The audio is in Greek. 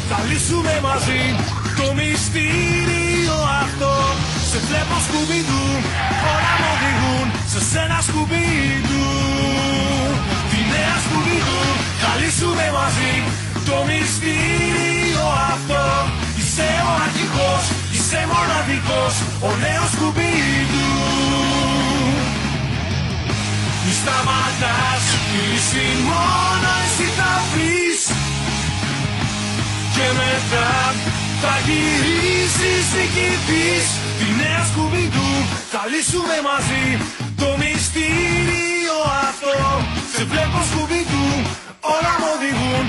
θα λύσουμε μαζί το μυστήριο αυτό. Σε βλέπω σκουμπιδού, όλα μου οδηγούν σε σένα σκουμπιδού. Τη νέα σκουμπιδού θα λύσουμε μαζί το μυστήριο αυτό. Είσαι ο αρχηγός, είσαι μοναδικός, ο νέος σκουμπιδού. Μη σταματάς, κλείσει μόνο εσύ θα βρεις. Και μετά θα γυρίσεις νικητής. Τη νέα σκουμπιδού θα λύσουμε μαζί το μυστήριο αυτό. Σε βλέπω σκουμπιδού, όλα μου οδηγούν